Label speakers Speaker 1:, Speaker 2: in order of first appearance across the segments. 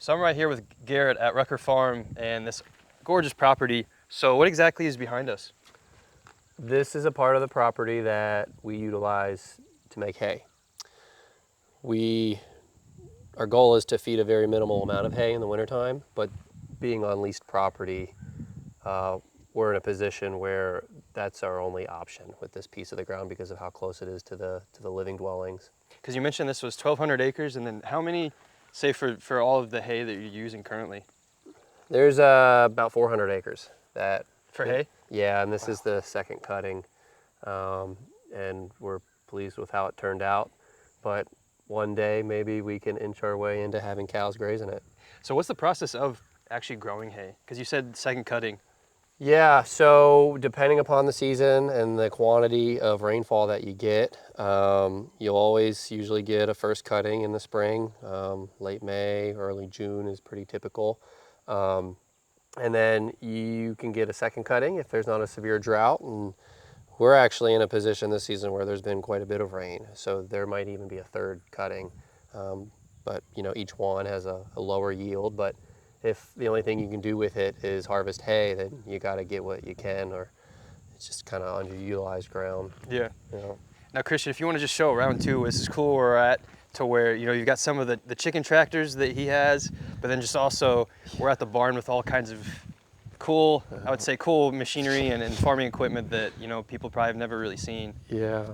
Speaker 1: So I'm right here with Garrett at Rucker Farm and this gorgeous property. So what exactly is behind us?
Speaker 2: This is a part of the property that we utilize to make hay. Our goal is to feed a very minimal amount of hay in the wintertime, but being on leased property, we're in a position where that's our only option with this piece of the ground because of how close it is to the living dwellings.
Speaker 1: Because you mentioned this was 1,200 acres, and then how many, say for all of the hay that you're using currently?
Speaker 2: There's about 400 acres that
Speaker 1: For hay?
Speaker 2: Yeah, and this is the second cutting, and we're pleased with how it turned out. But one day maybe we can inch our way into having cows grazing it.
Speaker 1: So what's the process of actually growing hay? Because you said second cutting.
Speaker 2: Yeah, so depending upon the season and the quantity of rainfall that you get, you'll always usually get a first cutting in the spring. Late May, early June is pretty typical. And then you can get a second cutting if there's not a severe drought. And we're actually in a position this season where there's been quite a bit of rain, so there might even be a third cutting. But each one has a lower yield. But if the only thing you can do with it is harvest hay, then you got to get what you can, or it's just kind of underutilized ground.
Speaker 1: Yeah. Now, Christian, if you want to just show around too, this is cool where we're at, to where you've got some of the chicken tractors that he has, but then just also we're at the barn with all kinds of cool, I would say cool machinery and farming equipment that people probably have never really seen.
Speaker 2: Yeah.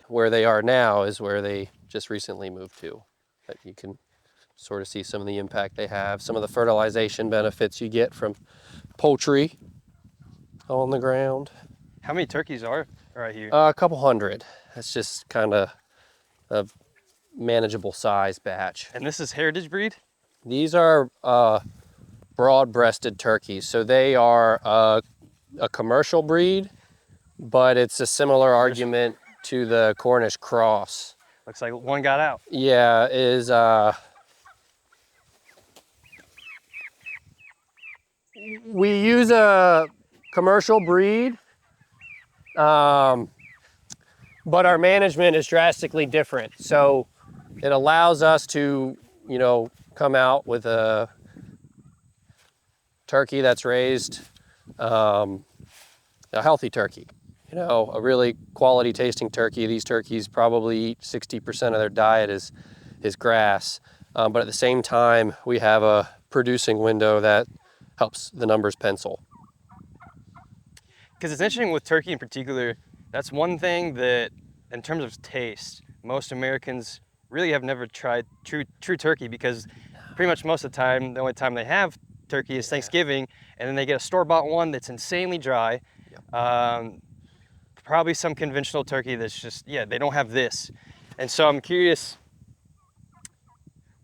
Speaker 2: Where they are now is where they just recently moved to. But you can sort of see some of the impact they have, some of the fertilization benefits you get from poultry on the ground.
Speaker 1: How many turkeys are right here?
Speaker 2: A couple hundred. That's just kind of a manageable size batch.
Speaker 1: And this is heritage breed?
Speaker 2: These are broad-breasted turkeys. So they are a commercial breed, but it's a similar argument to the Cornish cross.
Speaker 1: Looks like one got out.
Speaker 2: Yeah, we use a commercial breed, but our management is drastically different. So it allows us to, come out with a turkey that's raised, a healthy turkey, a really quality tasting turkey. These turkeys probably eat 60% of their diet is grass. But at the same time, we have a producing window that helps the numbers pencil.
Speaker 1: Because it's interesting with turkey in particular, that's one thing that, in terms of taste, most Americans really have never tried true turkey, because pretty much most of the time, the only time they have turkey is Thanksgiving, and then they get a store-bought one that's insanely dry. Yep. Probably some conventional turkey that's just, they don't have this. And so I'm curious,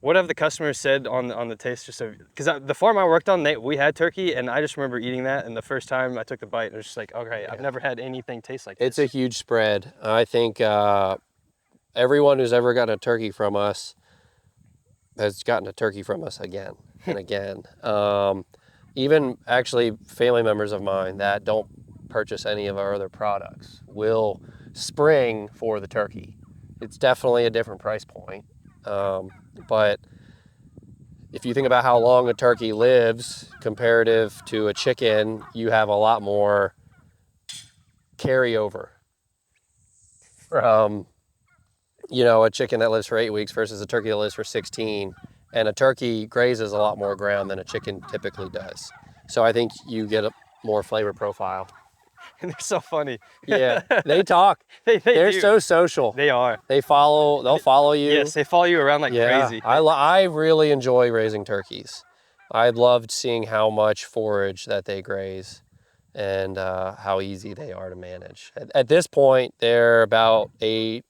Speaker 1: what have the customers said on the taste? Just because the farm I worked on, we had turkey, and I just remember eating that, and the first time I took the bite, it was just like, okay, I've never had anything taste like this.
Speaker 2: It's a huge spread. I think everyone who's ever gotten a turkey from us has gotten a turkey from us again and again. Even actually family members of mine that don't purchase any of our other products will spring for the turkey. It's definitely a different price point. But if you think about how long a turkey lives comparative to a chicken, you have a lot more carryover from, a chicken that lives for 8 weeks versus a turkey that lives for 16. And a turkey grazes a lot more ground than a chicken typically does. So I think you get a more flavor profile.
Speaker 1: And they're so funny.
Speaker 2: Yeah, they talk. They're so social.
Speaker 1: They are.
Speaker 2: They'll follow you.
Speaker 1: Yes, they follow you around like crazy.
Speaker 2: I really enjoy raising turkeys. I loved seeing how much forage that they graze and how easy they are to manage. At this point, they're about 8-9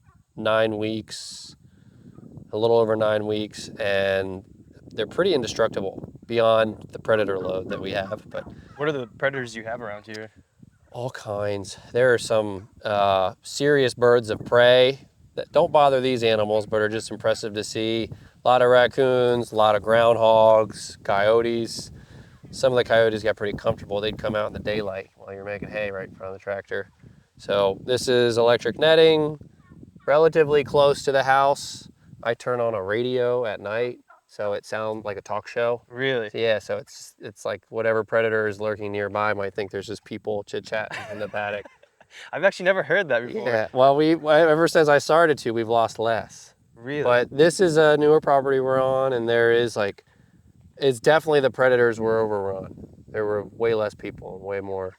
Speaker 2: weeks, a little over 9 weeks, and they're pretty indestructible beyond the predator load that we have. But
Speaker 1: what are the predators you have around here?
Speaker 2: All kinds. There are some serious birds of prey that don't bother these animals, but are just impressive to see. A lot of raccoons, a lot of groundhogs, coyotes. Some of the coyotes got pretty comfortable. They'd come out in the daylight while you're making hay right in front of the tractor. So this is electric netting, relatively close to the house. I turn on a radio at night, so it sounds like a talk show.
Speaker 1: Really?
Speaker 2: So, yeah, so it's like whatever predator is lurking nearby might think there's just people chit-chatting in the paddock.
Speaker 1: I've actually never heard that before.
Speaker 2: Yeah, well, ever since I started to, we've lost less.
Speaker 1: Really?
Speaker 2: But this is a newer property we're on, and there is like, it's definitely the predators were overrun. There were way less people and way more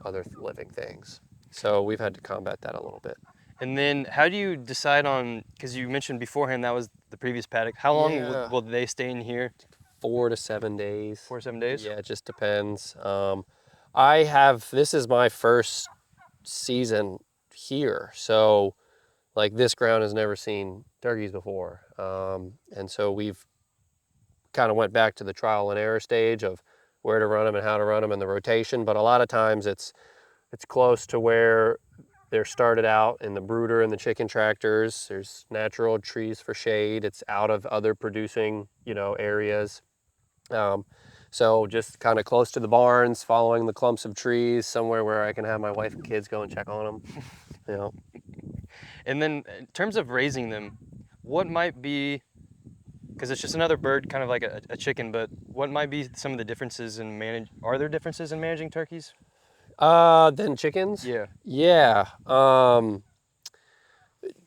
Speaker 2: other living things. So we've had to combat that a little bit.
Speaker 1: And then how do you decide on, because you mentioned beforehand that was the previous paddock, how long
Speaker 2: Yeah.
Speaker 1: will they stay in here?
Speaker 2: 4 to 7 days.
Speaker 1: 4 or 7 days?
Speaker 2: Yeah, it just depends. This is my first season here. So like this ground has never seen turkeys before. And so we've kind of went back to the trial and error stage of where to run them and how to run them and the rotation. But a lot of times it's close to where they're started out in the brooder and the chicken tractors. There's natural trees for shade. It's out of other producing, areas. So just kind of close to the barns, following the clumps of trees, somewhere where I can have my wife and kids go and check on them.
Speaker 1: And then in terms of raising them, what might be, because it's just another bird, kind of like a chicken, but what might be some of the differences are there differences in managing turkeys?
Speaker 2: Then chickens?
Speaker 1: Yeah.
Speaker 2: Yeah.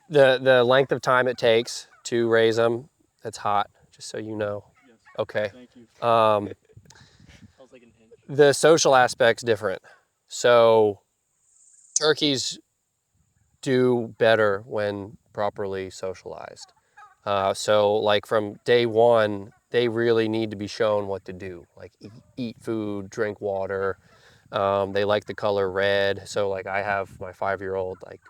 Speaker 2: The length of time it takes to raise them, it's hot, just so you know.
Speaker 3: Yes.
Speaker 2: Okay.
Speaker 3: Thank you. I was like an inch.
Speaker 2: The social aspect's different. So turkeys do better when properly socialized. So like from day one, they really need to be shown what to do, like eat food, drink water. They like the color red. So like I have my 5-year-old like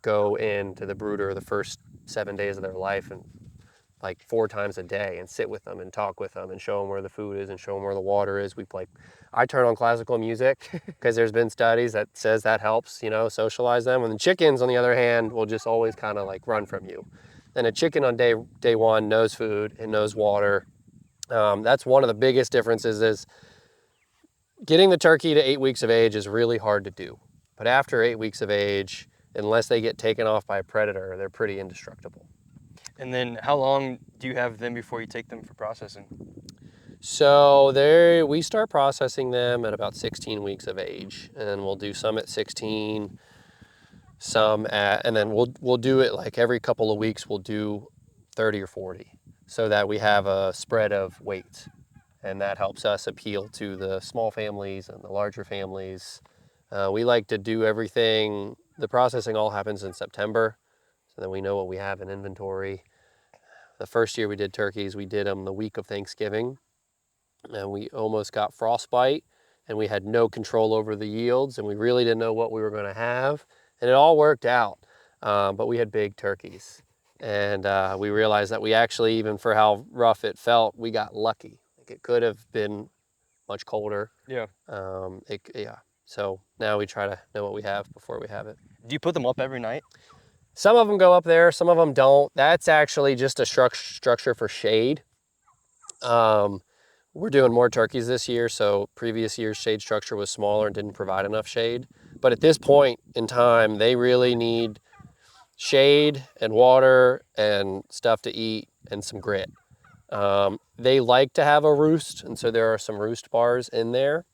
Speaker 2: go into the brooder the first 7 days of their life and like 4 times a day and sit with them and talk with them and show them where the food is and show them where the water is. I turn on classical music because there's been studies that says that helps, socialize them. And the chickens, on the other hand, will just always kind of like run from you. And a chicken on day one knows food and knows water. That's one of the biggest differences is getting the turkey to 8 weeks of age is really hard to do. But after 8 weeks of age, unless they get taken off by a predator, they're pretty indestructible.
Speaker 1: And then how long do you have them before you take them for processing?
Speaker 2: So we start processing them at about 16 weeks of age, and we'll do some at 16, and then we'll do it like every couple of weeks. We'll do 30 or 40, so that we have a spread of weights, and that helps us appeal to the small families and the larger families. We like to do everything. The processing all happens in September, so then we know what we have in inventory. The first year we did turkeys, we did them the week of Thanksgiving, and we almost got frostbite, and we had no control over the yields, and we really didn't know what we were going to have, and it all worked out. But we had big turkeys, and we realized that we actually, even for how rough it felt, we got lucky. Like it could have been much colder.
Speaker 1: Yeah.
Speaker 2: So now we try to know what we have before we have it.
Speaker 1: Do you put them up every night?
Speaker 2: Some of them go up there, some of them don't. That's actually just a structure for shade. We're doing more turkeys this year, so previous year's shade structure was smaller and didn't provide enough shade. But at this point in time, they really need shade and water and stuff to eat and some grit. They like to have a roost, and so there are some roost bars in there.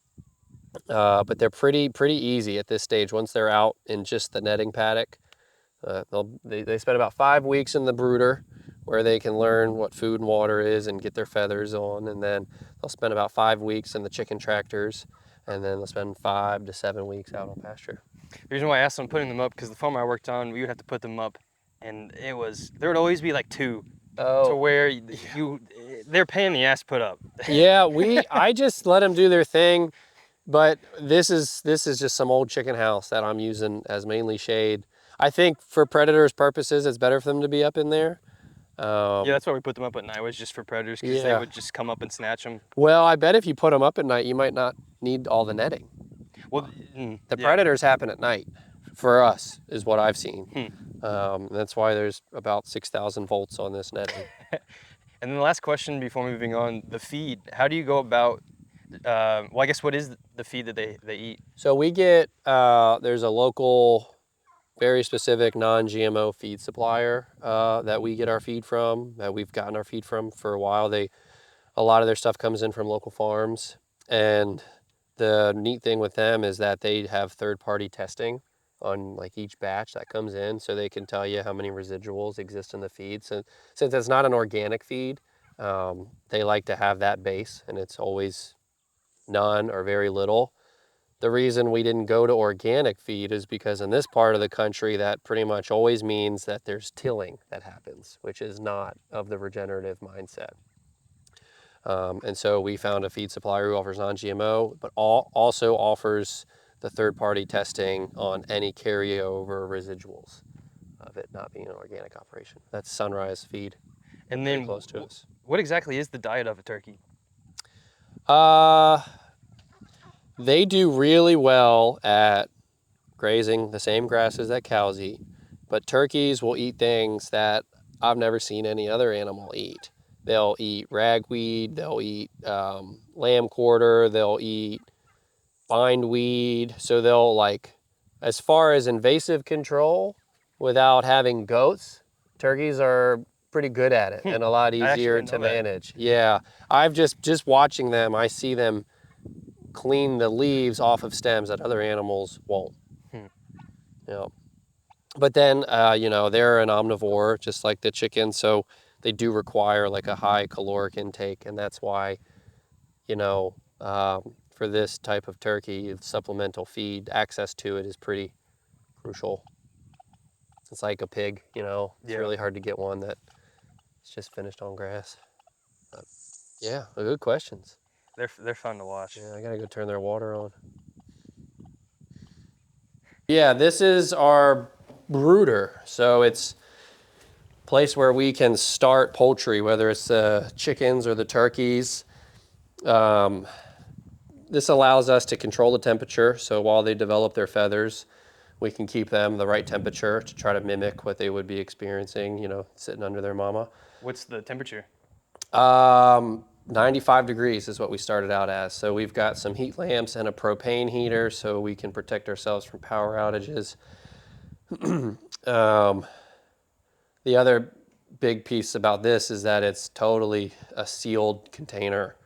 Speaker 2: But they're pretty easy at this stage. Once they're out in just the netting paddock, they spend about 5 weeks in the brooder where they can learn what food and water is and get their feathers on, and then they'll spend about 5 weeks in the chicken tractors, and then they'll spend 5 to 7 weeks out on pasture.
Speaker 1: The reason why I asked on putting them up, because the farm I worked on, we would have to put them up, and there would always be like 2 to where they're paying the ass to put up.
Speaker 2: Yeah, I just let them do their thing, but this is just some old chicken house that I'm using as mainly shade. I think for predators purposes, it's better for them to be up in there.
Speaker 1: Yeah, that's why we put them up at night, was just for predators, because they would just come up and snatch them.
Speaker 2: Well, I bet if you put them up at night, you might not need all the netting.
Speaker 1: Well,
Speaker 2: the predators happen at night, for us, is what I've seen. That's why there's about 6,000 volts on this netting.
Speaker 1: And then the last question before moving on, the feed. How do you go about, I guess what is the feed that they eat?
Speaker 2: So we get, there's a local very specific non-GMO feed supplier that we get our feed from, that we've gotten our feed from for a while. A lot of their stuff comes in from local farms, and the neat thing with them is that they have third-party testing on like each batch that comes in, so they can tell you how many residuals exist in the feed. So since it's not an organic feed, they like to have that base, and it's always none or very little. The reason we didn't go to organic feed is because in this part of the country, that pretty much always means that there's tilling that happens, which is not of the regenerative mindset. And so we found a feed supplier who offers non-GMO, but also offers the third-party testing on any carryover residuals of it not being an organic operation. That's Sunrise Feed.
Speaker 1: And
Speaker 2: Pretty
Speaker 1: then
Speaker 2: close to us.
Speaker 1: what exactly is the diet of a turkey?
Speaker 2: They do really well at grazing the same grasses that cows eat, but turkeys will eat things that I've never seen any other animal eat. They'll eat ragweed, they'll eat lamb quarter, they'll eat bindweed. So they'll like, as far as invasive control without having goats, turkeys are pretty good at it and a lot easier to manage. Yeah, I've just watching them, I see them clean the leaves off of stems that other animals won't. Yeah. But then, they're an omnivore, just like the chicken, so they do require like a high caloric intake, and that's why, for this type of turkey, supplemental feed, access to it is pretty crucial. It's like a pig, it's really hard to get one that's just finished on grass. But, yeah, good questions.
Speaker 1: They're fun to watch.
Speaker 2: Yeah, I gotta go turn their water on. Yeah, this is our brooder. So it's a place where we can start poultry, whether it's the chickens or the turkeys. This allows us to control the temperature. So while they develop their feathers, we can keep them the right temperature to try to mimic what they would be experiencing, sitting under their mama.
Speaker 1: What's the temperature?
Speaker 2: 95 degrees is what we started out as. So we've got some heat lamps and a propane heater so we can protect ourselves from power outages. The other big piece about this is that it's totally a sealed container.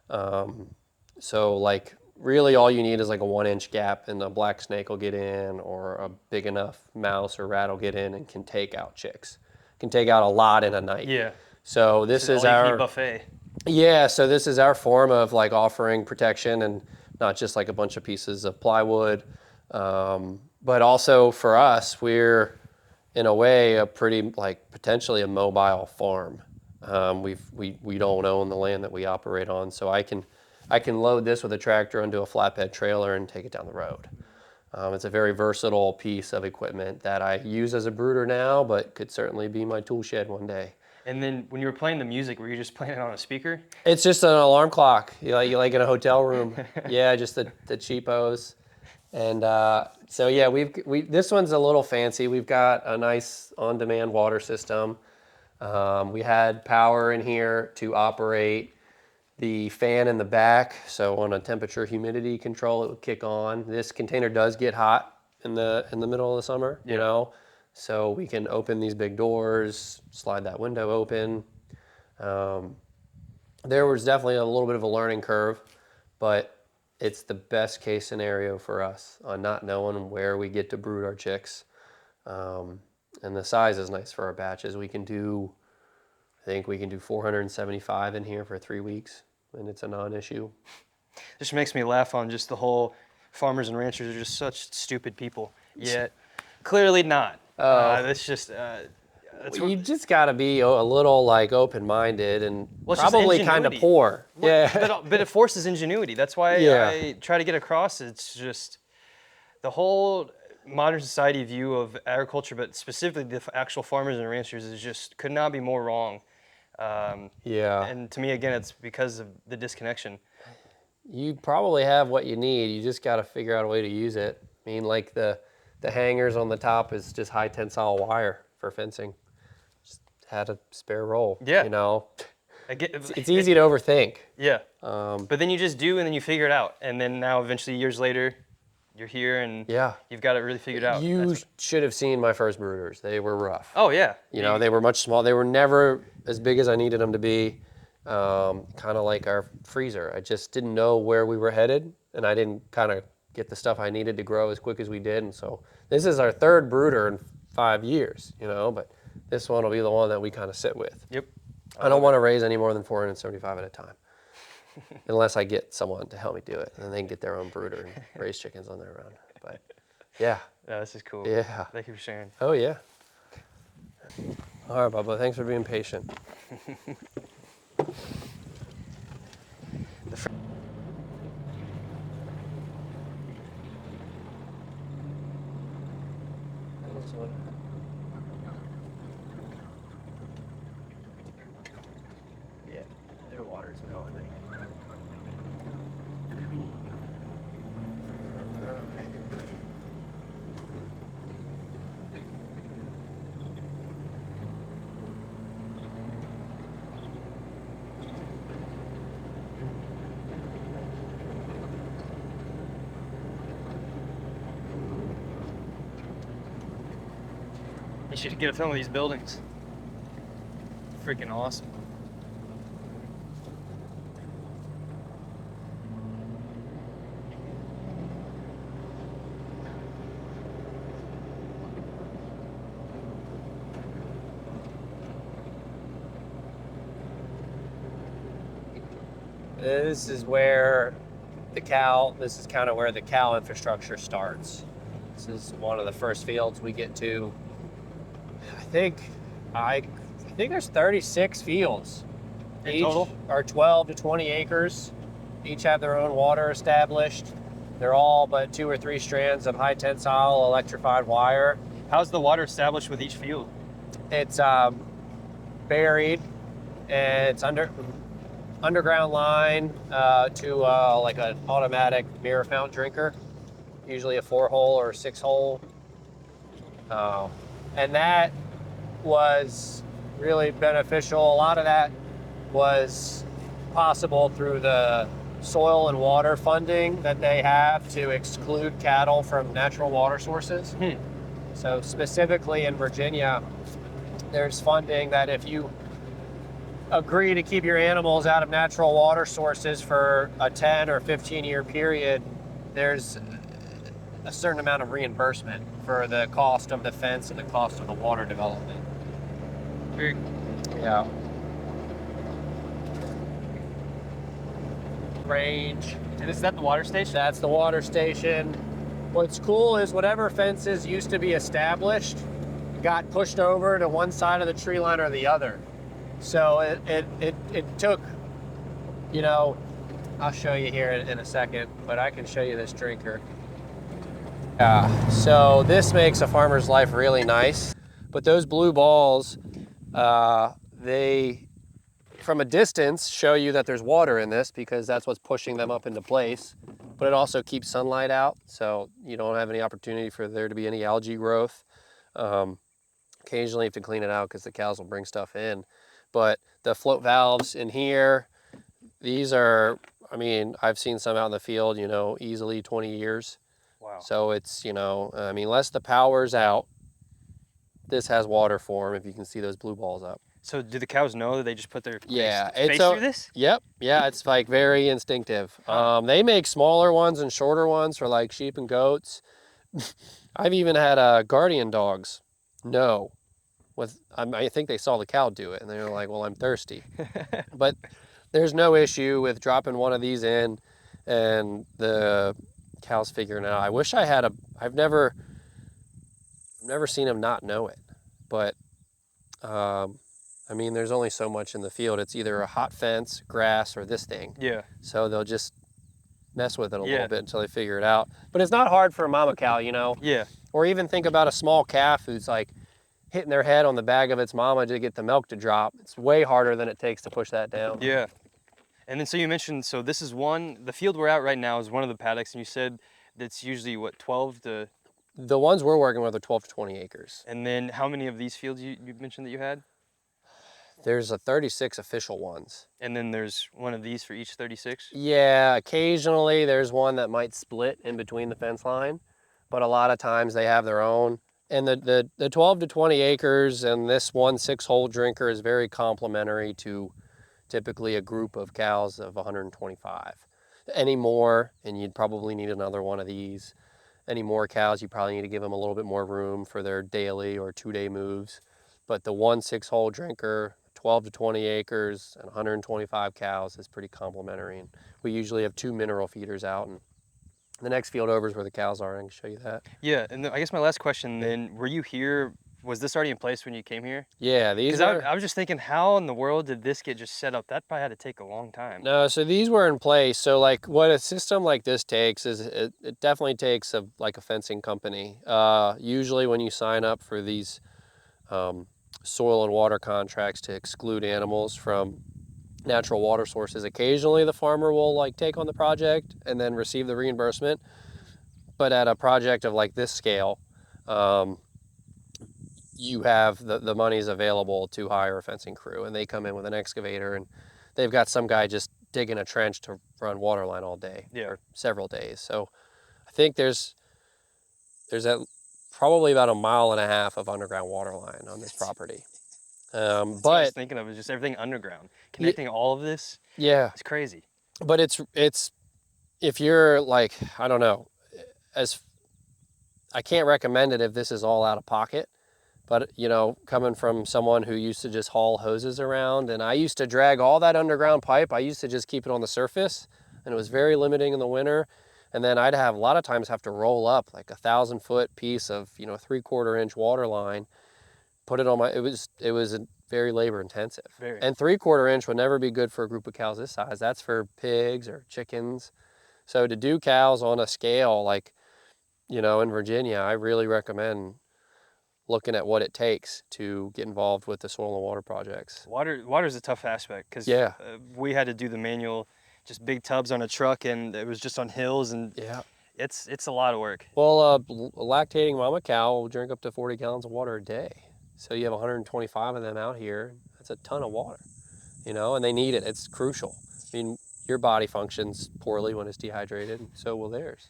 Speaker 2: So like really all you need is like a 1-inch gap and a black snake will get in, or a big enough mouse or rat will get in and can take out chicks. Can take out a lot in a night.
Speaker 1: Yeah.
Speaker 2: So this is our
Speaker 1: buffet.
Speaker 2: Yeah, so this is our form of like offering protection, and not just like a bunch of pieces of plywood, but also for us, we're in a way a pretty like potentially a mobile farm. We don't own the land that we operate on, so I can load this with a tractor onto a flatbed trailer and take it down the road. It's a very versatile piece of equipment that I use as a brooder now, but could certainly be my tool shed one day.
Speaker 1: And then when you were playing the music, were you just playing it on a speaker?
Speaker 2: It's just an alarm clock, you like in a hotel room. Yeah, just the cheapos. And so yeah, this one's a little fancy. We've got a nice on-demand water system. We had power in here to operate the fan in the back. So on a temperature humidity control, it would kick on. This container does get hot in the middle of the summer, So we can open these big doors, slide that window open. There was definitely a little bit of a learning curve, but it's the best case scenario for us on not knowing where we get to brood our chicks. And the size is nice for our batches. I think we can do 475 in here for 3 weeks, and it's a non-issue.
Speaker 1: Just makes me laugh on just the whole farmers and ranchers are just such stupid people. Yet, clearly not. That's just.
Speaker 2: You just got to be a little like open-minded and probably kind of poor.
Speaker 1: Yeah. But it forces ingenuity. That's why I try to get across. It's just the whole modern society view of agriculture, but specifically the actual farmers and ranchers, is just could not be more wrong. And to me, again, it's because of the disconnection.
Speaker 2: You probably have what you need. You just got to figure out a way to use it. I mean, like the hangers on the top is just high tensile wire for fencing. Just had a spare roll.
Speaker 1: Yeah.
Speaker 2: It's easy to overthink.
Speaker 1: Yeah. But then you just do, and then you figure it out, and then now eventually years later, you're here and
Speaker 2: Yeah.
Speaker 1: you've got it really figured out.
Speaker 2: You should have seen my first brooders. They were rough.
Speaker 1: Oh yeah.
Speaker 2: You know, they were much small. They were never as big as I needed them to be. Kind of like our freezer. I just didn't know where we were headed, and I didn't kind of get the stuff I needed to grow as quick as we did. And so this is our third brooder in 5 years, you know, but this one will be the one that we kind of sit with.
Speaker 1: Yep.
Speaker 2: I don't want to raise any more than 475 at a time, unless I get someone to help me do it, and then they can get their own brooder and raise chickens on their own. But yeah.
Speaker 1: Yeah, this is cool.
Speaker 2: Yeah.
Speaker 1: Thank you for sharing.
Speaker 2: Oh yeah. All right, Bubba. Thanks for being patient. Yeah, their water's going.
Speaker 1: You should get a film of these buildings. Freaking awesome.
Speaker 2: This is kind of where the cow infrastructure starts. This is one of the first fields we get to. I think there's 36 fields.
Speaker 1: In
Speaker 2: Each
Speaker 1: total?
Speaker 2: are 12 to 20 acres. Each have their own water established. They're all but 2 or 3 strands of high tensile electrified wire.
Speaker 1: How's the water established with each field?
Speaker 2: It's buried, and it's underground line to like an automatic mirror fount drinker, usually a 4-hole or 6-hole. And that was really beneficial. A lot of that was possible through the soil and water funding that they have to exclude cattle from natural water sources. So specifically in Virginia, there's funding that if you agree to keep your animals out of natural water sources for a 10 or 15-year period, there's a certain amount of reimbursement for the cost of the fence and the cost of the water development. Yeah. Range.
Speaker 1: And is that the water station?
Speaker 2: That's the water station. What's cool is whatever fences used to be established got pushed over to one side of the tree line or the other. So it took, you know, I'll show you here in a second, but I can show you this drinker. So this makes a farmer's life really nice. But those blue balls, they, from a distance, show you that there's water in this because that's what's pushing them up into place. But it also keeps sunlight out, so you don't have any opportunity for there to be any algae growth. Occasionally you have to clean it out because the cows will bring stuff in. But the float valves in here, these are, I mean, I've seen some out in the field, you know, easily 20 years.
Speaker 1: Wow.
Speaker 2: So it's, you know, I mean, unless the power's out, this has water for them if you can see those blue balls up.
Speaker 1: So do the cows know that they just put their
Speaker 2: Yeah,
Speaker 1: face through this?
Speaker 2: Yep, yeah, it's like very instinctive. They make smaller ones and shorter ones for like sheep and goats. I've even had guardian dogs. No. I think they saw the cow do it and they were like, well, I'm thirsty. But there's no issue with dropping one of these in and the cows figuring it out. I wish I had I've never seen them not know it. But, I mean, there's only so much in the field. It's either a hot fence, grass, or this thing.
Speaker 1: Yeah.
Speaker 2: So they'll just mess with it a little bit until they figure it out. But it's not hard for a mama cow, you know?
Speaker 1: Yeah.
Speaker 2: Or even think about a small calf who's like hitting their head on the bag of its mama to get the milk to drop. It's way harder than it takes to push that down.
Speaker 1: Yeah. And then so you mentioned, so this is the field we're at right now is one of the paddocks, and you said that's usually what, 12 to?
Speaker 2: The ones we're working with are 12 to 20 acres.
Speaker 1: And then how many of these fields you mentioned that you had?
Speaker 2: There's a 36 official ones.
Speaker 1: And then there's one of these for each 36?
Speaker 2: Yeah, occasionally there's one that might split in between the fence line, but a lot of times they have their own. And the 12 to 20 acres and this one 6-hole drinker is very complementary to typically a group of cows of 125. Any more, and you'd probably need another one of these. Any more cows, you probably need to give them a little bit more room for their daily or 2-day moves. But the one 6-hole drinker, 12 to 20 acres and 125 cows is pretty complementary. And we usually have 2 mineral feeders out, and the next field over is where the cows are. I can show you that.
Speaker 1: Yeah, and I guess my last question then, were you here, was this already in place when you came here?
Speaker 2: Yeah, these
Speaker 1: Because
Speaker 2: are...
Speaker 1: I was just thinking, how in the world did this get just set up? That probably had to take a long time.
Speaker 2: No, so these were in place. So like what a system like this takes is it definitely takes a fencing company. Usually when you sign up for these soil and water contracts to exclude animals from natural water sources, occasionally the farmer will like take on the project and then receive the reimbursement. But at a project of like this scale, you have the money's available to hire a fencing crew, and they come in with an excavator, and they've got some guy just digging a trench to run water line all day, or several days. So I think there's probably about 1.5 miles of underground water line on this property.
Speaker 1: But what I was thinking of is just everything underground, connecting all of this.
Speaker 2: Yeah,
Speaker 1: it's crazy.
Speaker 2: But it's if you're like, I don't know, I can't recommend it if this is all out of pocket. But, you know, coming from someone who used to just haul hoses around, and I used to drag all that underground pipe, I used to just keep it on the surface, and it was very limiting in the winter. And then I'd have a lot of times have to roll up like 1,000-foot piece of, 3/4 inch water line, put it on my, it was very labor intensive.
Speaker 1: Very.
Speaker 2: And 3/4 inch would never be good for a group of cows this size. That's for pigs or chickens. So to do cows on a scale like, in Virginia, I really recommend looking at what it takes to get involved with the soil and water projects.
Speaker 1: Water is a tough aspect because we had to do the manual, just big tubs on a truck, and it was just on hills, and it's a lot of work.
Speaker 2: Well, a lactating mama cow will drink up to 40 gallons of water a day. So you have 125 of them out here. That's a ton of water, and they need it. It's crucial. I mean, your body functions poorly when it's dehydrated, and so will theirs.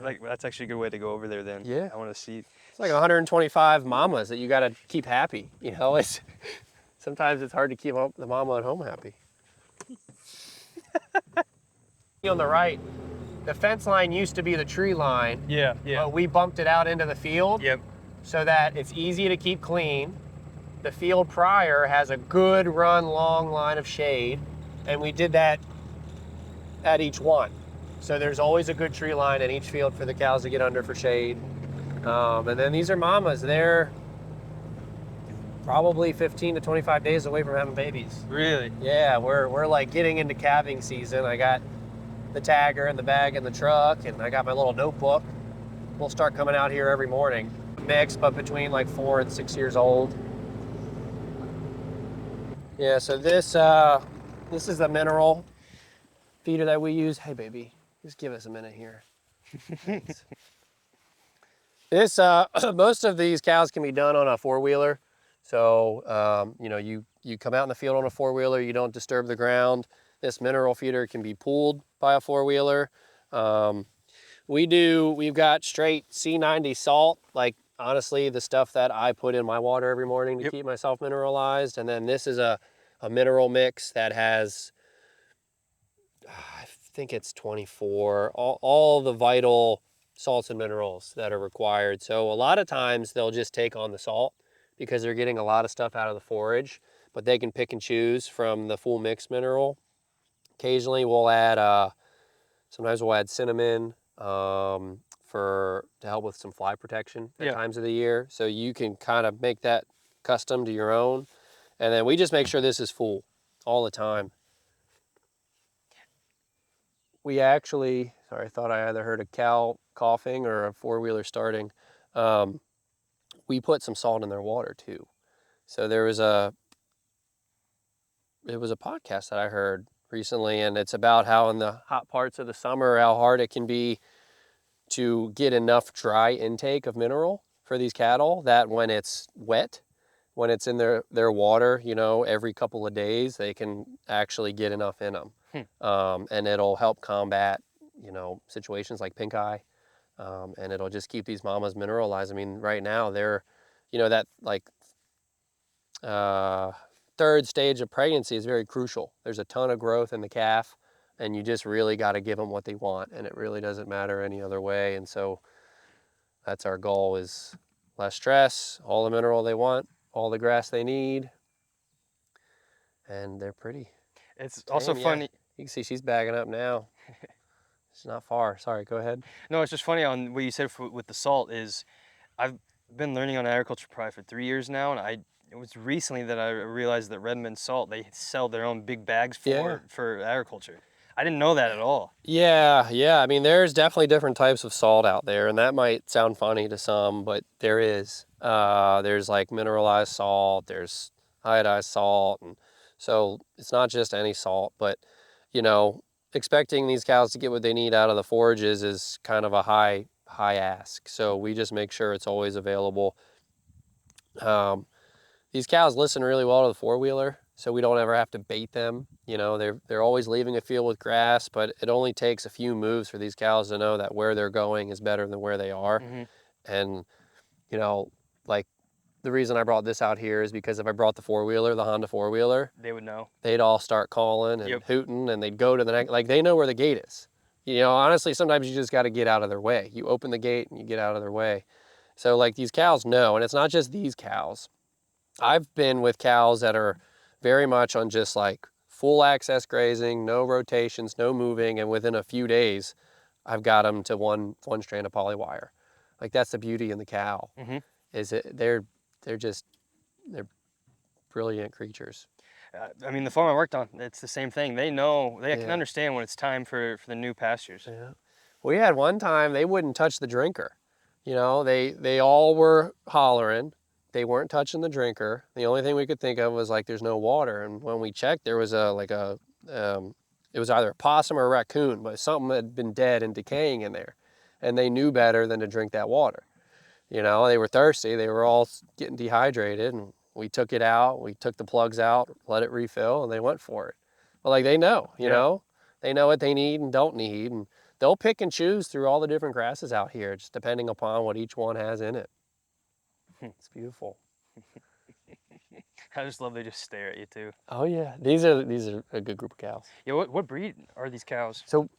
Speaker 1: Like, that's actually a good way to go over there then.
Speaker 2: Yeah.
Speaker 1: I want to see.
Speaker 2: It's like 125 mamas that you got to keep happy. Sometimes it's hard to keep the mama at home happy. On the right, the fence line used to be the tree line.
Speaker 1: Yeah.
Speaker 2: But we bumped it out into the field.
Speaker 1: Yep.
Speaker 2: So that it's easy to keep clean. The field prior has a good run long line of shade, and we did that at each one. So there's always a good tree line in each field for the cows to get under for shade. And then these are mamas. They're probably 15 to 25 days away from having babies.
Speaker 1: Really?
Speaker 2: Yeah, we're like getting into calving season. I got the tagger and the bag in the truck, and I got my little notebook. We'll start coming out here every morning. Mixed, but between like 4 and 6 years old. Yeah, so this is the mineral feeder that we use. Hey, baby. Just give us a minute here. This, most of these cows can be done on a 4-wheeler. So, you come out in the field on a 4-wheeler, you don't disturb the ground. This mineral feeder can be pulled by a 4-wheeler. We've got straight C90 salt, like honestly, the stuff that I put in my water every morning to keep myself mineralized. And then this is a mineral mix that has, I think it's 24, all the vital salts and minerals that are required. So a lot of times they'll just take on the salt because they're getting a lot of stuff out of the forage, but they can pick and choose from the full mix mineral. Occasionally we'll add, sometimes we'll add cinnamon to help with some fly protection at times of the year. So you can kind of make that custom to your own. And then we just make sure this is full all the time. We actually, sorry, I thought I either heard a cow coughing or a 4-wheeler starting. We put some salt in their water too. So it was a podcast that I heard recently, and it's about how in the hot parts of the summer, how hard it can be to get enough dry intake of mineral for these cattle, that when it's wet, when it's in their water, you know, every couple of days, they can actually get enough in them. And it'll help combat, you know, situations like pink eye. And it'll just keep these mamas mineralized. I mean, right now they're, you know, that like third stage of pregnancy is very crucial. There's a ton of growth in the calf, and you just really got to give them what they want, and it really doesn't matter any other way. And so that's our goal, is less stress, all the mineral they want, all the grass they need, and they're pretty.
Speaker 1: It's also
Speaker 2: Tame,
Speaker 1: funny.
Speaker 2: yeah. You can see she's bagging up now. It's not far. Sorry, go ahead.
Speaker 1: No, it's just funny on what you said with the salt is, I've been learning on agriculture probably for 3 years now, and it was recently that I realized that Redmond salt, they sell their own big bags for agriculture. I didn't know that at all.
Speaker 2: Yeah. I mean, there's definitely different types of salt out there, and that might sound funny to some, but there is. There's like mineralized salt, there's iodized salt, and so it's not just any salt, but you know, expecting these cows to get what they need out of the forages is kind of a high ask. So we just make sure it's always available. These cows listen really well to the four-wheeler, so we don't ever have to bait them. You know, they're always leaving a field with grass, but it only takes a few moves for these cows to know that where they're going is better than where they are. And, you know, like the reason I brought this out here is because if I brought the four-wheeler, the Honda four-wheeler,
Speaker 1: They would know.
Speaker 2: They'd all start calling and hooting, and they'd go to the next, like they know where the gate is. You know, honestly, sometimes you just got to get out of their way. You open the gate and you get out of their way. So like these cows know, and it's not just these cows. I've been with cows that are very much on just like full access grazing, no rotations, no moving, and within a few days, I've got them to one strand of polywire. Like that's the beauty in the cow, is they're brilliant creatures.
Speaker 1: I mean, the farm I worked on, it's the same thing. They know, they can understand when it's time for the new pastures.
Speaker 2: Yeah. We had one time they wouldn't touch the drinker. You know, they all were hollering. They weren't touching the drinker. The only thing we could think of was like there's no water. And when we checked, there was it was either a possum or a raccoon, but something had been dead and decaying in there. And they knew better than to drink that water. You know, they were thirsty. They were all getting dehydrated, and we took it out. We took the plugs out, let it refill, and they went for it. But like they know, you know, they know what they need and don't need, and they'll pick and choose through all the different grasses out here, just depending upon what each one has in it. It's beautiful.
Speaker 1: I just love they just stare at you too.
Speaker 2: Oh yeah, these are a good group of cows.
Speaker 1: Yeah, what breed are these cows?
Speaker 2: So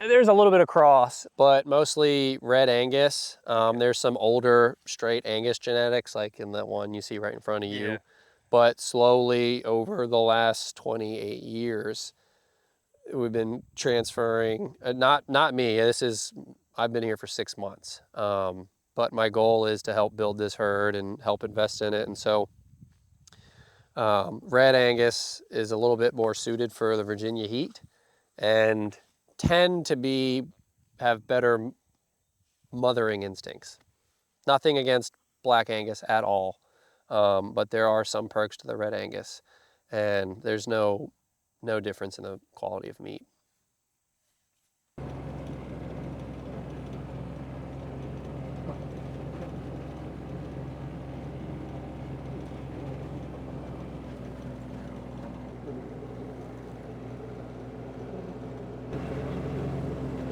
Speaker 2: there's a little bit of cross, but mostly red Angus. There's some older straight Angus genetics, like in that one you see right in front of you. But slowly over the last 28 years, we've been transferring. Not me. I've been here for 6 months. But my goal is to help build this herd and help invest in it, and so. Red Angus is a little bit more suited for the Virginia heat and tend to have better mothering instincts. Nothing against Black Angus at all, but there are some perks to the Red Angus, and there's no difference in the quality of meat.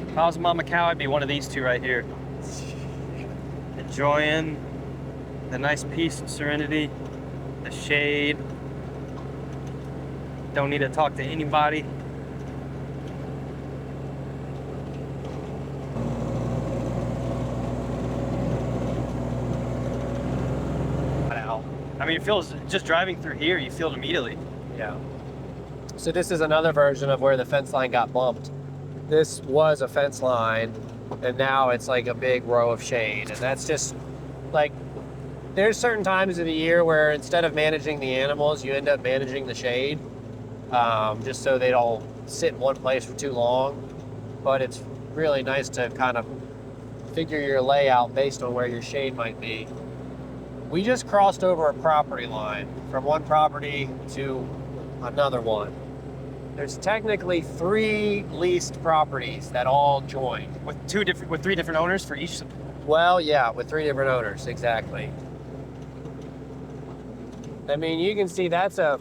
Speaker 1: If I was a mama cow, I'd be one of these two right here. Enjoying the nice peace and serenity, the shade. Don't need to talk to anybody. I mean, it feels, just driving through here, you feel it immediately.
Speaker 2: Yeah. So this is another version of where the fence line got bumped. This was a fence line, and now it's like a big row of shade. And that's just like, there's certain times of the year where instead of managing the animals, you end up managing the shade, just so they don't sit in one place for too long. But it's really nice to kind of figure your layout based on where your shade might be. We just crossed over a property line from one property to another one. There's technically 3 leased properties that all join.
Speaker 1: With 3 different owners for each?
Speaker 2: Well, yeah, with 3 different owners, exactly. I mean, you can see that's a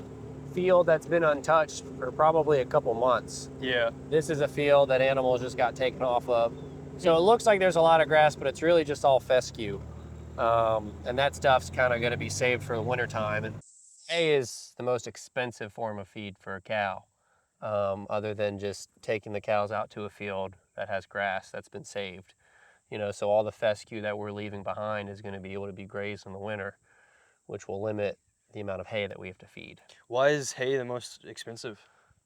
Speaker 2: field that's been untouched for probably a couple months.
Speaker 1: Yeah.
Speaker 2: This is a field that animals just got taken off of. So it looks like there's a lot of grass, but it's really just all fescue. And that stuff's kind of going to be saved for the winter time. And hay is the most expensive form of feed for a cow, other than just taking the cows out to a field that has grass that's been saved. You know, so all the fescue that we're leaving behind is going to be able to be grazed in the winter, which will limit the amount of hay that we have to feed.
Speaker 1: Why is hay the most expensive?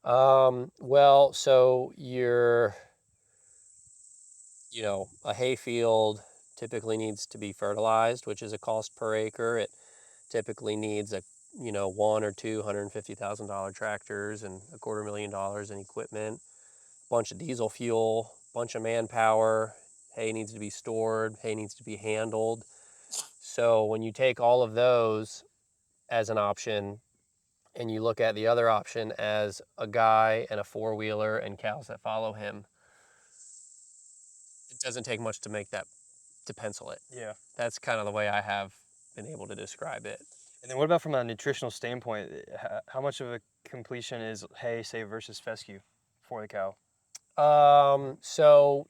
Speaker 2: Well, so a hay field typically needs to be fertilized, which is a cost per acre. It typically needs one or two $150,000 tractors and $250,000 in equipment, a bunch of diesel fuel, bunch of manpower. Hay needs to be stored, hay needs to be handled. So when you take all of those as an option and you look at the other option as a guy and a four-wheeler and cows that follow him, it doesn't take much to make that, to pencil it.
Speaker 1: Yeah.
Speaker 2: That's kind of the way I have been able to describe it.
Speaker 1: And then what about from a nutritional standpoint? How much of a completion is hay, say, versus fescue for the cow?
Speaker 2: So,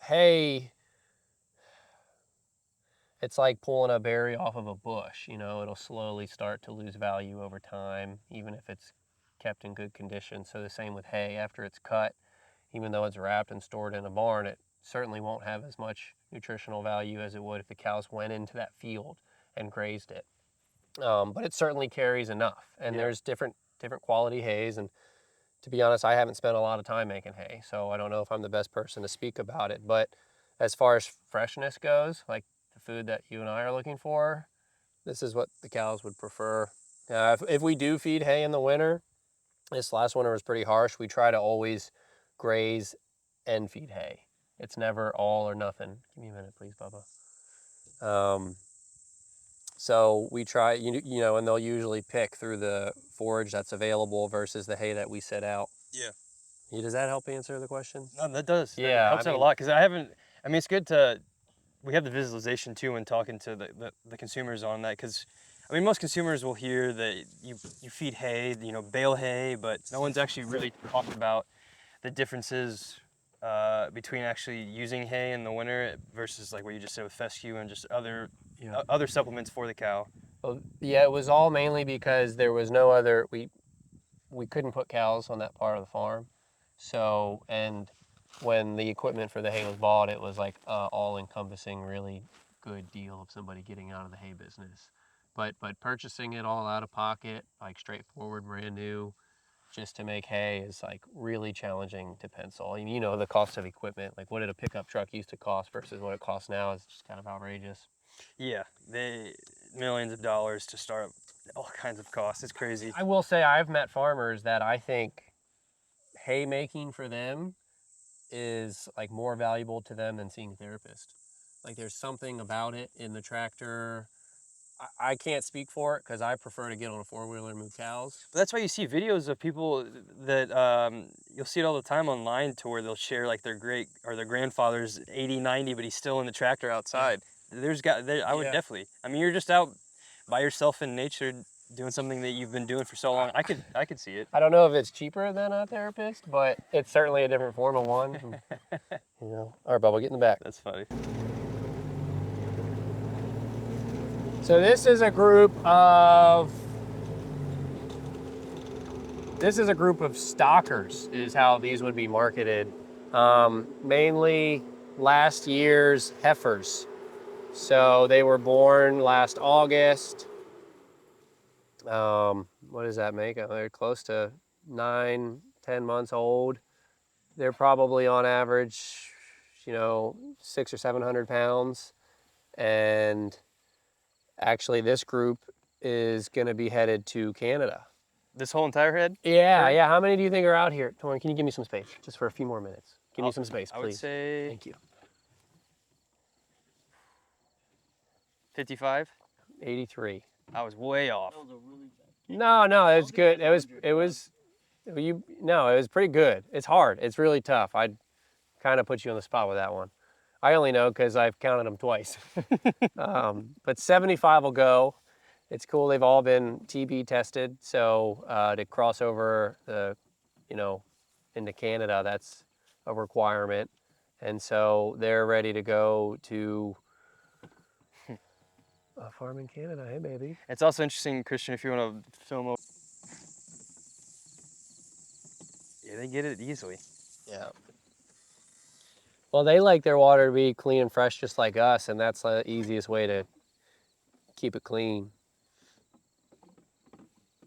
Speaker 2: hay, it's like pulling a berry off of a bush. It'll slowly start to lose value over time, even if it's kept in good condition. So the same with hay. After it's cut, even though it's wrapped and stored in a barn, it certainly won't have as much nutritional value as it would if the cows went into that field and grazed it. But it certainly carries enough. And there's different quality hays. And to be honest, I haven't spent a lot of time making hay, so I don't know if I'm the best person to speak about it. But as far as freshness goes, like the food that you and I are looking for, this is what the cows would prefer. If we do feed hay in the winter, this last winter was pretty harsh. We try to always graze and feed hay. It's never all or nothing. Give me a minute, please, Bubba. So we try, and they'll usually pick through the forage that's available versus the hay that we set out.
Speaker 1: Yeah.
Speaker 2: Does that help answer the question?
Speaker 1: No, that does.
Speaker 2: Yeah,
Speaker 1: That helps out a lot because it's good we have the visualization too when talking to the consumers on that because, most consumers will hear that you feed hay, bale hay, but no one's actually really talked about the differences between actually using hay in the winter versus like what you just said with fescue and just other supplements for the cow.
Speaker 2: Well, yeah, it was all mainly because there was no other, we couldn't put cows on that part of the farm. So, and when the equipment for the hay was bought, it was like all-encompassing, really good deal of somebody getting out of the hay business. But purchasing it all out of pocket, like straightforward, brand new, just to make hay is like really challenging to pencil. And the cost of equipment, like what did a pickup truck used to cost versus what it costs now is just kind of outrageous.
Speaker 1: Yeah, millions of dollars to start up all kinds of costs. It's crazy.
Speaker 2: I will say I've met farmers that I think hay making for them is like more valuable to them than seeing a therapist. Like there's something about it in the tractor. I can't speak for it because I prefer to get on a four-wheeler and move cows.
Speaker 1: But that's why you see videos of people that you'll see it all the time online to where they'll share like their great or their grandfather's 80, 90, but he's still in the tractor outside. I would definitely. You're just out by yourself in nature doing something that you've been doing for so long. I could see it.
Speaker 2: I don't know if it's cheaper than a therapist, but it's certainly a different form of one. All right, Bubba, get in the back.
Speaker 1: That's funny.
Speaker 2: So this is a group of stockers is how these would be marketed. Mainly last year's heifers. So they were born last August. What does that make? They're close to 9-10 months old. They're probably on average, 600 or 700 pounds. And actually this group is going to be headed to Canada.
Speaker 1: This whole entire head?
Speaker 2: Yeah. How many do you think are out here? Torin, can you give me some space just for a few more minutes? Give me some space, please.
Speaker 1: I would say...
Speaker 2: Thank you.
Speaker 1: 55?
Speaker 2: 83.
Speaker 1: I was way off.
Speaker 2: No, it was good. It was pretty good. It's hard. It's really tough. I'd kind of put you on the spot with that one. I only know because I've counted them twice. But 75 will go. It's cool. They've all been TB tested. So to cross over into Canada, that's a requirement. And so they're ready to go to a farm in Canada. Hey, baby.
Speaker 1: It's also interesting, Christian, if you want to film. Yeah, they get it easily.
Speaker 2: Yeah. Well, they like their water to be clean and fresh just like us, and that's the easiest way to keep it clean.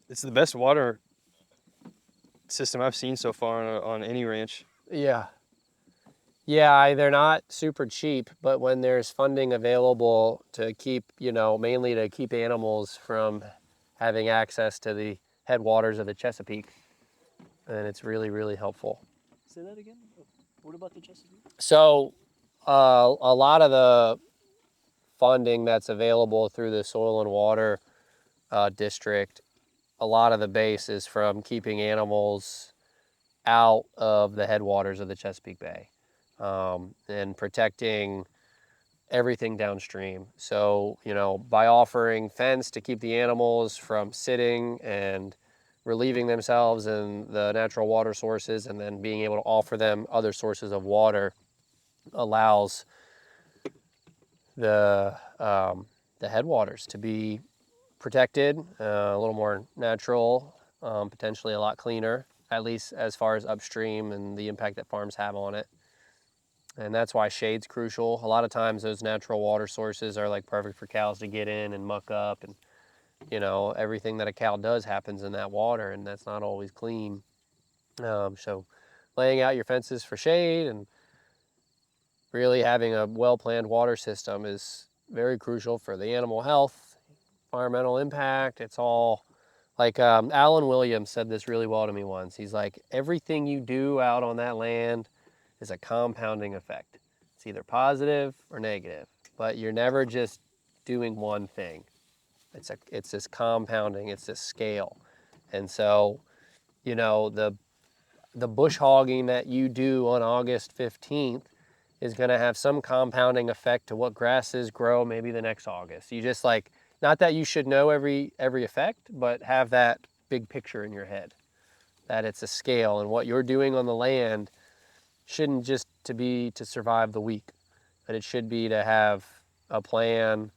Speaker 1: It's the best water system I've seen so far on any ranch.
Speaker 2: Yeah. Yeah, they're not super cheap, but when there's funding available to keep, mainly to keep animals from having access to the headwaters of the Chesapeake, then it's really, really helpful.
Speaker 3: Say that again. What about the Chesapeake?
Speaker 2: So a lot of the funding that's available through the Soil and Water District, a lot of the base is from keeping animals out of the headwaters of the Chesapeake Bay and protecting everything downstream. So, by offering fence to keep the animals from sitting and relieving themselves in the natural water sources, and then being able to offer them other sources of water, allows the headwaters to be protected, a little more natural, potentially a lot cleaner, at least as far as upstream and the impact that farms have on it. And that's why shade's crucial. A lot of times those natural water sources are like perfect for cows to get in and muck up, and everything that a cow does happens in that water, and that's not always clean. So laying out your fences for shade and really having a well-planned water system is very crucial for the animal health, environmental impact. It's all like Alan Williams said this really well to me once. He's like, everything you do out on that land is a compounding effect. It's either positive or negative, but you're never just doing one thing. It's this compounding, it's this scale. And so, the bush hogging that you do on August 15th is going to have some compounding effect to what grasses grow maybe the next August. You just not that you should know every effect, but have that big picture in your head, that it's a scale, and what you're doing on the land shouldn't just to survive the week, but it should be to have a plan,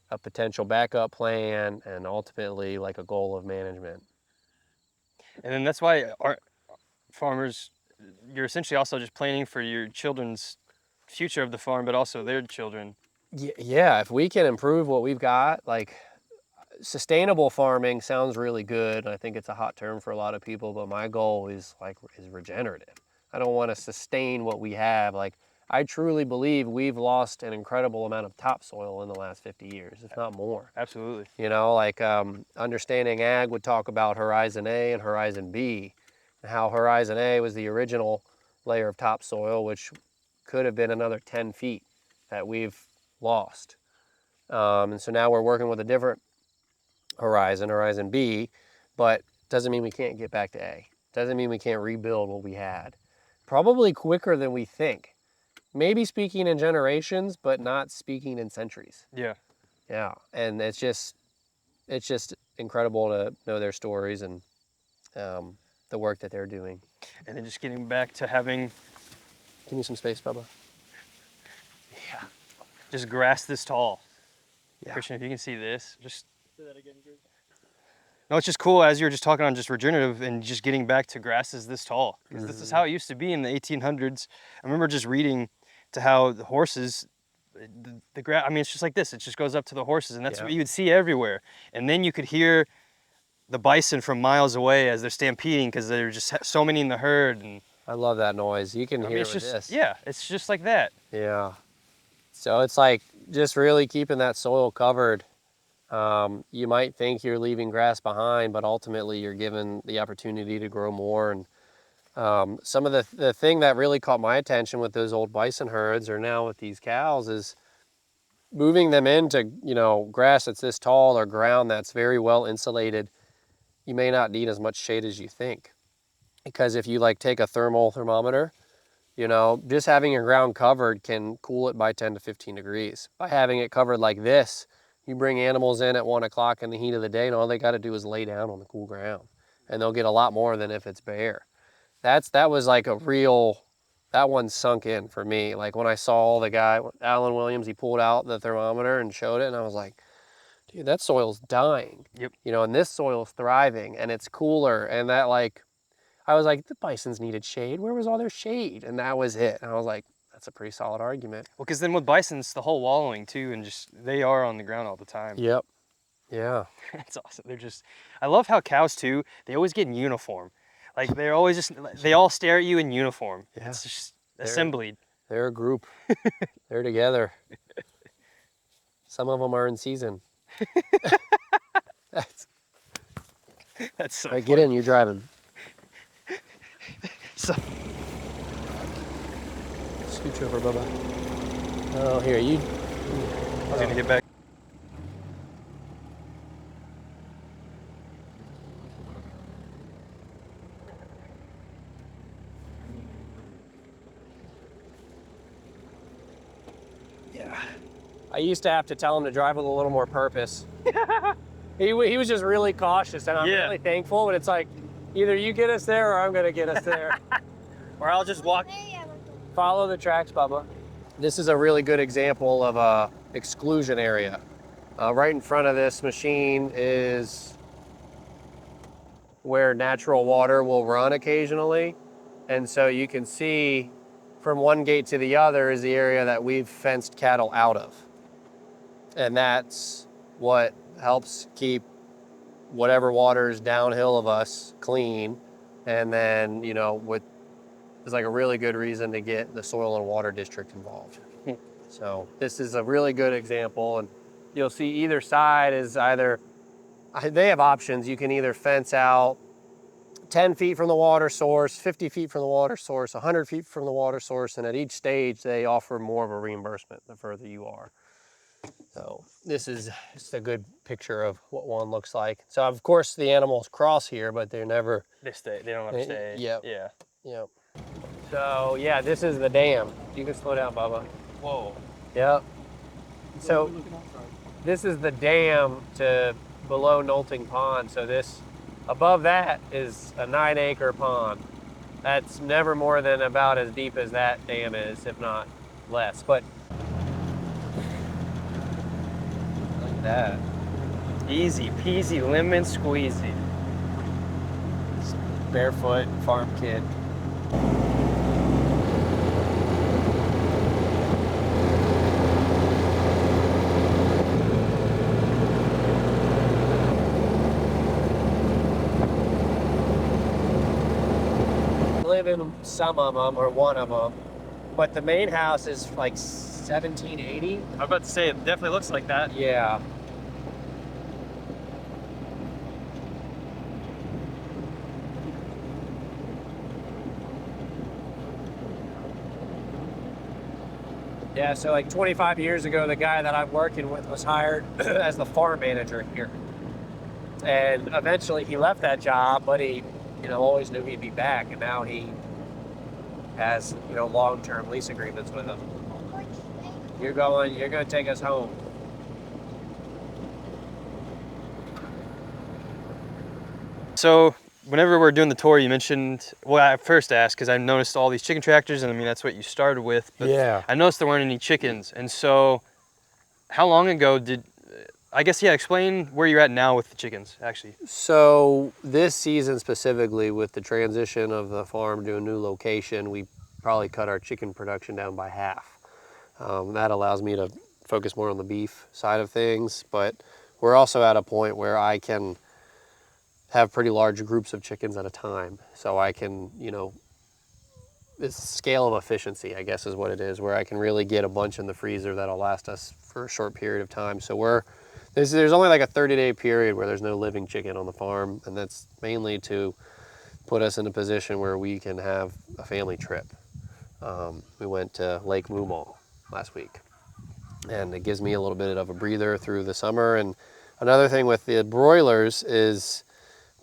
Speaker 2: a potential backup plan, and ultimately like a goal of management.
Speaker 1: And then that's why our farmers, you're essentially also just planning for your children's future of the farm, but also their children.
Speaker 2: Yeah, if we can improve what we've got, like sustainable farming sounds really good. I think it's a hot term for a lot of people, but my goal is regenerative. I don't want to sustain what we have. I truly believe we've lost an incredible amount of topsoil in the last 50 years, if not more.
Speaker 1: Absolutely.
Speaker 2: Understanding ag would talk about Horizon A and Horizon B, and how Horizon A was the original layer of topsoil, which could have been another 10 feet that we've lost. And so now we're working with a different Horizon B, but doesn't mean we can't get back to A. Doesn't mean we can't rebuild what we had. Probably quicker than we think. Maybe speaking in generations, but not speaking in centuries.
Speaker 1: Yeah.
Speaker 2: Yeah, and it's just incredible to know their stories and the work that they're doing.
Speaker 1: And then just getting back to having...
Speaker 2: Give me some space, Bubba.
Speaker 1: Yeah. Just grass this tall.
Speaker 2: Yeah.
Speaker 1: Christian, if you can see this, just...
Speaker 3: Say that again, Greg.
Speaker 1: No, it's just cool as you were just talking on just regenerative and just getting back to grasses this tall. Because this is how it used to be in the 1800s. I remember just reading to how the horses, the grass, I mean, it's just like this. It just goes up to the horses, and that's what you would see everywhere. And then you could hear the bison from miles away as they're stampeding because there were just so many in the herd. And
Speaker 2: I love that noise. You can hear
Speaker 1: it's
Speaker 2: with
Speaker 1: just,
Speaker 2: this.
Speaker 1: Yeah, it's just like that.
Speaker 2: Yeah. So it's like just really keeping that soil covered. You might think you're leaving grass behind, but ultimately you're given the opportunity to grow more. And some of the thing that really caught my attention with those old bison herds, or now with these cows, is moving them into grass that's this tall or ground that's very well insulated. You may not need as much shade as you think, because if you take a thermometer, just having your ground covered can cool it by 10 to 15 degrees. By having it covered like this, You bring animals in at 1 o'clock in the heat of the day, and all they got to do is lay down on the cool ground, and they'll get a lot more than if it's bare. That was like a real, that one sunk in for me. Like when I saw the guy, Alan Williams, he pulled out the thermometer and showed it, and I was like, dude, that soil's dying.
Speaker 1: Yep.
Speaker 2: You know, and this soil's thriving, and it's cooler, and that like, I was like, the bisons needed shade. Where was all their shade? And that was it. And I was like, that's a pretty solid argument.
Speaker 1: Well, because then with bisons, the whole wallowing too, and just they are on the ground all the time.
Speaker 2: Yep. Yeah.
Speaker 1: It's awesome. They're just, I love how cows too, they always get in uniform. Like they're always just, they all stare at you in uniform.
Speaker 2: Yeah.
Speaker 1: It's just assembled.
Speaker 2: They're a group. They're together. Some of them are in season. That's
Speaker 1: so
Speaker 2: right, get in, you're driving.
Speaker 1: So,
Speaker 2: Scooch over, Bubba. Oh, here, you.
Speaker 1: I was gonna get back.
Speaker 2: Yeah. I used to have to tell him to drive with a little more purpose. He was just really cautious, and I'm really thankful, but it's like, either you get us there or I'm gonna get us there.
Speaker 1: Or I'll just walk.
Speaker 2: Follow the tracks, Bubba. This is a really good example of a exclusion area. Right in front of this machine is where natural water will run occasionally. And so you can see from one gate to the other is the area that we've fenced cattle out of. And that's what helps keep whatever water's downhill of us clean. And then, you know, it's like a really good reason to get the soil and water district involved. So this is a really good example, and you'll see either side is either, they have options. You can either fence out 10 feet from the water source, 50 feet from the water source, 100 feet from the water source, and at each stage they offer more of a reimbursement the further you are. So this is just a good picture of what one looks like. So of course the animals cross here, but they're never...
Speaker 1: They stay, they don't have to stay.
Speaker 2: Yep.
Speaker 1: Yeah.
Speaker 2: Yep. So yeah, this is the dam. You can slow down, Bubba.
Speaker 1: Whoa.
Speaker 2: Yep. So this is the dam to below Knolting Pond. So this, above that is a 9-acre pond. That's never more than about as deep as that dam is, if not less. But look at that.
Speaker 1: Easy peasy lemon squeezy.
Speaker 2: Barefoot farm kid. Live in some of them or one of them, but the main house is like 1780.
Speaker 1: I was about to say, it definitely looks like that.
Speaker 2: Yeah. Yeah, so like 25 years ago, the guy that I'm working with was hired as the farm manager here. And eventually he left that job, but he, you know, always knew he'd be back. And now he has, you know, long-term lease agreements with them. You're going to take us home.
Speaker 1: So whenever we're doing the tour, you mentioned, well, I first asked because I noticed all these chicken tractors, and I mean, that's what you started with. But
Speaker 2: Yeah.
Speaker 1: I noticed there weren't any chickens. And so how long ago I guess, yeah, explain where you're at now with the chickens, actually.
Speaker 2: So this season specifically, with the transition of the farm to a new location, we probably cut our chicken production down by half. That allows me to focus more on the beef side of things, but we're also at a point where I can have pretty large groups of chickens at a time. So I can, you know, this scale of efficiency, I guess is what it is, where I can really get a bunch in the freezer that'll last us for a short period of time. So there's only like a 30-day period where there's no living chicken on the farm, and that's mainly to put us in a position where we can have a family trip. We went to Lake Moomaw last week, and it gives me a little bit of a breather through the summer. And another thing with the broilers is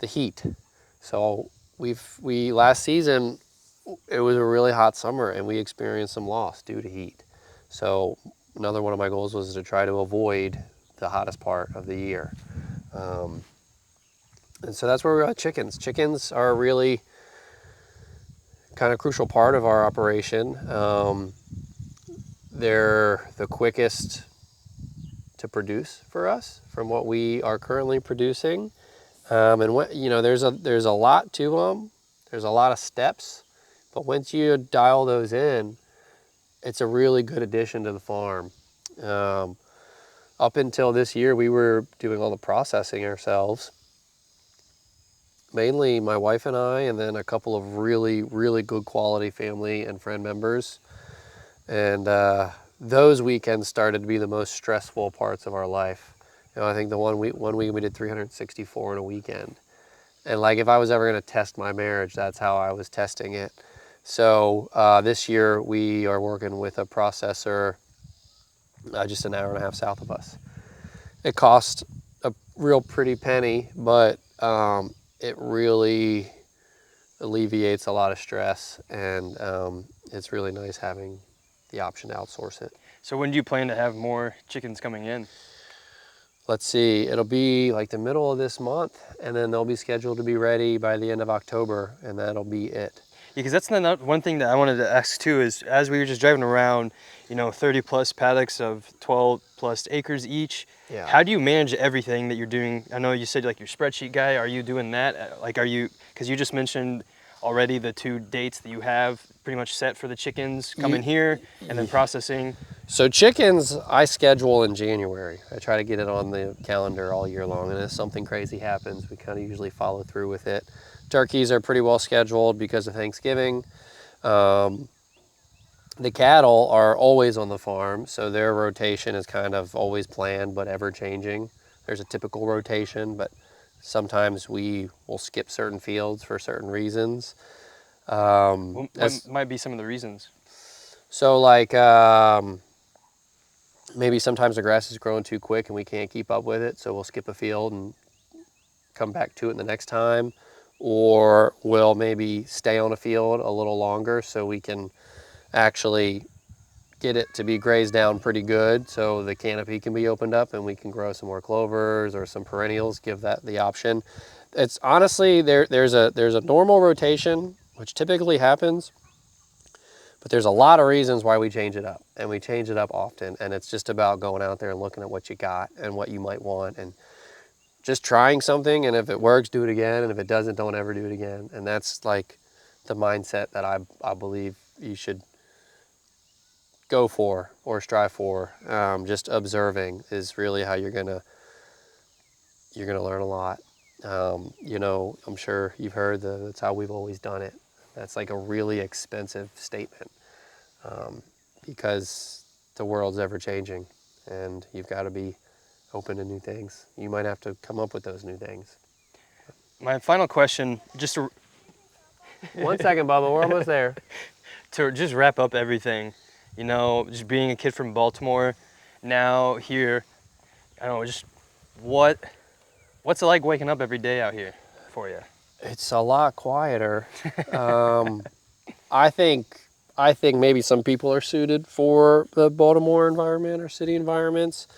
Speaker 2: the heat. So we last season, it was a really hot summer, and we experienced some loss due to heat. So another one of my goals was to try to avoid the hottest part of the year. And so that's where we're at chickens. Chickens are a really kind of crucial part of our operation. They're the quickest to produce for us from what we are currently producing. And what, there's a lot to them. There's a lot of steps, but once you dial those in, it's a really good addition to the farm. Up until this year, we were doing all the processing ourselves. Mainly my wife and I, and then a couple of really, really good quality family and friend members. And those weekends started to be the most stressful parts of our life. I think the one week we did 364 in a weekend. And like if I was ever going to test my marriage, that's how I was testing it. So this year we are working with a processor just an hour and a half south of us. It cost a real pretty penny, but it really alleviates a lot of stress, and it's really nice having the option to outsource it.
Speaker 1: So when do you plan to have more chickens coming in?
Speaker 2: Let's see, it'll be like the middle of this month, and then they'll be scheduled to be ready by the end of October, and that'll be it.
Speaker 1: Yeah, because that's one thing that I wanted to ask too is, as we were just driving around, 30 plus paddocks of 12 plus acres each,
Speaker 2: Yeah.
Speaker 1: How do you manage everything that you're doing? I know you said like your spreadsheet guy, are you doing that? Like because you just mentioned already the 2 dates that you have pretty much set for the chickens coming here and then processing.
Speaker 2: So chickens, I schedule in January. I try to get it on the calendar all year long, and if something crazy happens, we kind of usually follow through with it. Turkeys are pretty well scheduled because of Thanksgiving. The cattle are always on the farm, so their rotation is kind of always planned but ever changing. There's a typical rotation, but sometimes we will skip certain fields for certain reasons.
Speaker 1: What might be some of the reasons?
Speaker 2: So like maybe sometimes the grass is growing too quick and we can't keep up with it, so we'll skip a field and come back to it the next time. Or we'll maybe stay on a field a little longer so we can actually get it to be grazed down pretty good so the canopy can be opened up and we can grow some more clovers or some perennials, give that the option. It's honestly, there's a normal rotation, which typically happens, but there's a lot of reasons why we change it up, and we change it up often, and it's just about going out there and looking at what you got and what you might want and just trying something, and if it works, do it again, and if it doesn't, don't ever do it again. And that's like the mindset that I believe you should go for or strive for. Just observing is really how you're gonna learn a lot. I'm sure you've heard that's how we've always done it. That's like a really expensive statement because the world's ever changing, and you've got to be open to new things. You might have to come up with those new things.
Speaker 1: My final question, just to
Speaker 2: 1 second, Bubba, we're almost there.
Speaker 1: To just wrap up everything, just being a kid from Baltimore, now here, I don't know, just what's it like waking up every day out here for you?
Speaker 2: It's a lot quieter. I think maybe some people are suited for the Baltimore environment or city environments,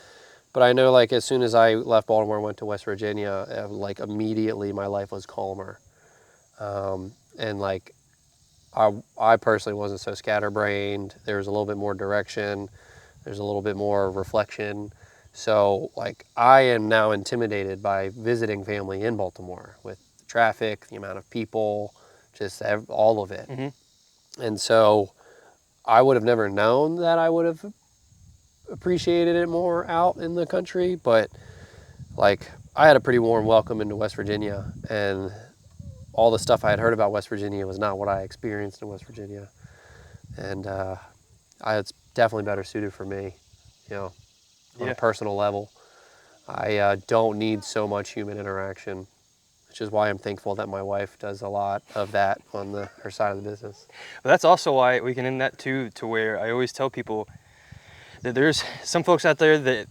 Speaker 2: but I know like as soon as I left Baltimore and went to West Virginia, like immediately my life was calmer. And like I personally wasn't so scatterbrained. There was a little bit more direction. There's a little bit more reflection. So like I am now intimidated by visiting family in Baltimore with the traffic, the amount of people, just all of it. Mm-hmm. And so I would have never known that I would have appreciated it more out in the country, but like I had a pretty warm welcome into West Virginia, and all the stuff I had heard about West Virginia was not what I experienced in West Virginia. And it's definitely better suited for me, on a personal level. I don't need so much human interaction, which is why I'm thankful that my wife does a lot of that on her side of the business.
Speaker 1: But that's also why we can end that too, to where I always tell people that there's some folks out there that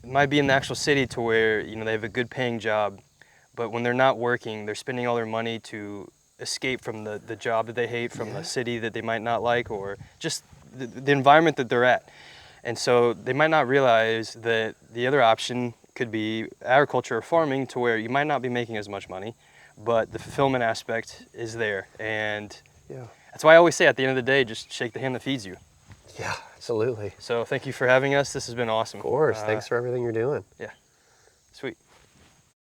Speaker 1: might be in the actual city to where, they have a good paying job, but when they're not working, they're spending all their money to escape from the job that they hate, from the city that they might not like, or just the environment that they're at. And so they might not realize that the other option could be agriculture or farming, to where you might not be making as much money, but the fulfillment aspect is there. And
Speaker 2: Yeah.
Speaker 1: that's why I always say, at the end of the day, just shake the hand that feeds you.
Speaker 2: Yeah, absolutely.
Speaker 1: So thank you for having us. This has been awesome.
Speaker 2: Of course. Thanks for everything you're doing.
Speaker 1: Sweet.